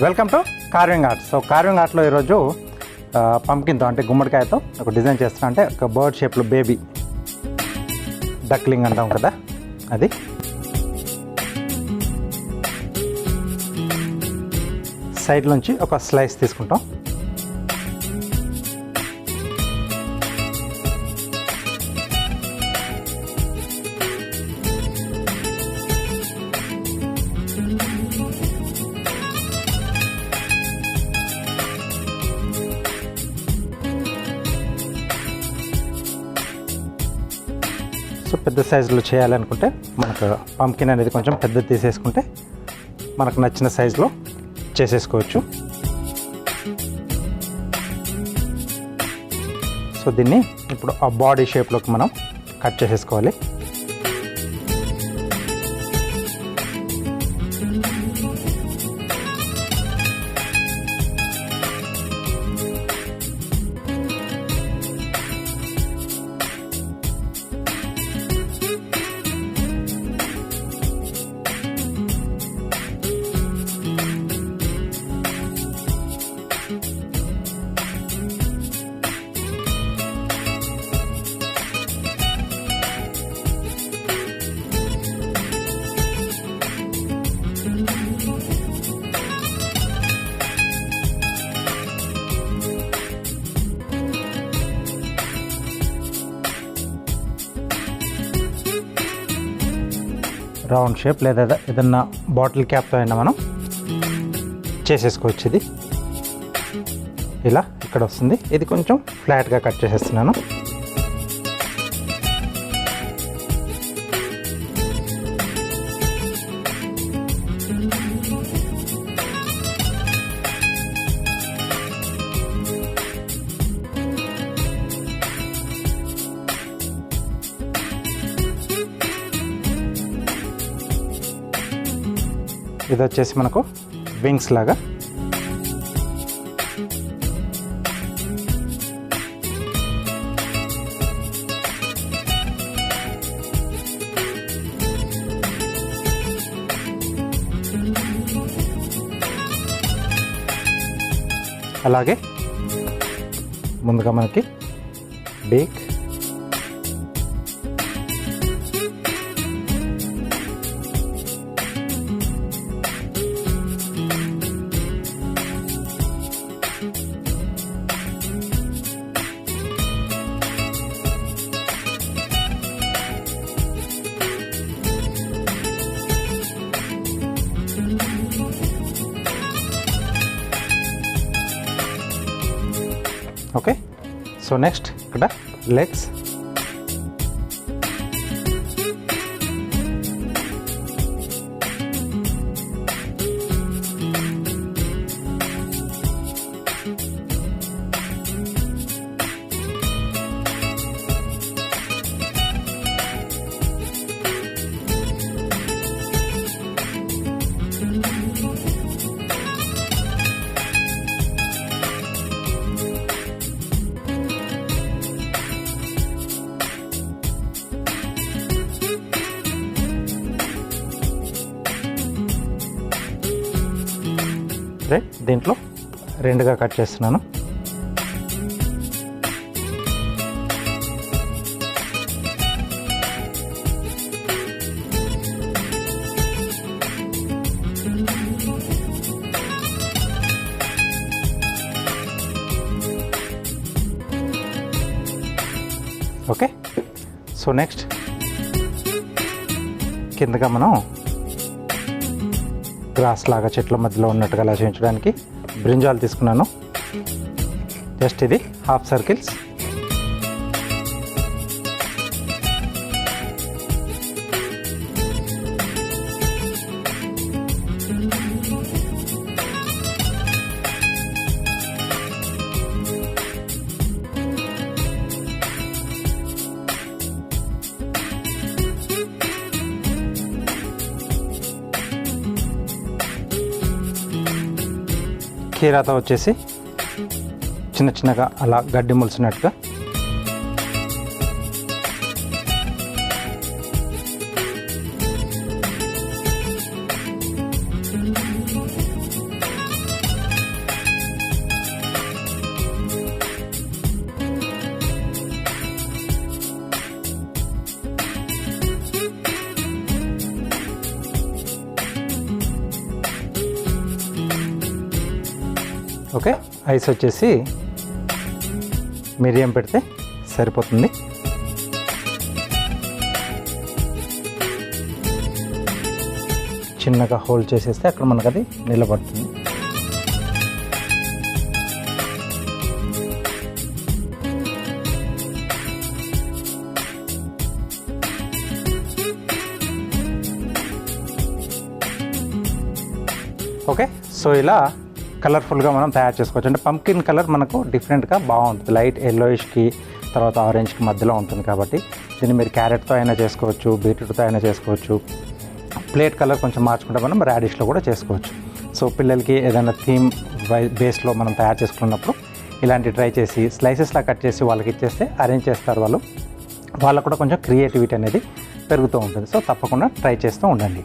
Welcome to carving art. So carving ఆర్ట్లో ఈరోజు పంకిన్తో అంటే గుమ్మడికాయతో ఒక డిజైన్ చేస్తున్నా. అంటే ఒక బర్డ్ షేప్లో బేబీ డక్లింగ్ అంటాం కదా, అది సైడ్ నుంచి ఒక స్లైస్ తీసుకుంటాం. సో పెద్ద సైజులో చేయాలనుకుంటే మనకు పంకిన్ అనేది కొంచెం పెద్ద తీసేసుకుంటే మనకు నచ్చిన సైజులో చేసేసుకోవచ్చు. సో దీన్ని ఇప్పుడు ఆ బాడీ షేప్లోకి మనం కట్ చేసేసుకోవాలి. రౌండ్ షేప్ లేదా ఏదన్నా బాటిల్ క్యాప్తో అయినా మనం చేసేసుకోవచ్చు. ఇది ఇలా ఇక్కడ వస్తుంది. ఇది కొంచెం ఫ్లాట్గా కట్ చేసేస్తున్నాను. ఇది వచ్చేసి మనకు వింగ్స్ లాగా. అలాగే ముందుగా మనకి బీక్, ఓకే. సో నెక్స్ట్ ఇక్కడ లెగ్స్, రైట్. దీంట్లో రెండుగా కట్ చేస్తున్నాను. ఓకే. సో నెక్స్ట్ కిందగా మనం గ్రాస్ లాగా చెట్ల మధ్యలో ఉన్నట్టుగా అలా చేయించడానికి బ్రింజాల్ తీసుకున్నాను. జస్ట్ ఇది హాఫ్ సర్కిల్స్. కీరాతో వచ్చేసి చిన్న చిన్నగా అలా గడ్డి ములిసినట్టుగా ఓకే, ఐస్ వచ్చేసి మీడియం పెడితే సరిపోతుంది. చిన్నగా హోల్డ్ చేసేస్తే అక్కడ మనకు అది నిలబడుతుంది. ఓకే, సో ఇలా కలర్ఫుల్గా మనం తయారు చేసుకోవచ్చు. అంటే పంకిన్ కలర్ మనకు డిఫరెంట్గా బాగుంటుంది. లైట్ ఎల్లోయిష్కి తర్వాత ఆరెంజ్కి మధ్యలో ఉంటుంది కాబట్టి దీన్ని మీరు క్యారెట్తో అయినా చేసుకోవచ్చు, బీట్రూట్తో అయినా చేసుకోవచ్చు. ప్లేట్ కలర్ కొంచెం మార్చుకుంటే మనం రాడిష్లో కూడా చేసుకోవచ్చు. సో పిల్లలకి ఏదైనా థీమ్ బేస్లో మనం తయారు చేసుకున్నప్పుడు ఇలాంటి ట్రై చేసి స్లైసెస్లా కట్ చేసి వాళ్ళకి ఇచ్చేస్తే అరేంజ్ చేస్తారు వాళ్ళకు కూడా కొంచెం క్రియేటివిటీ అనేది పెరుగుతూ ఉంటుంది. సో తప్పకుండా ట్రై చేస్తూ ఉండండి.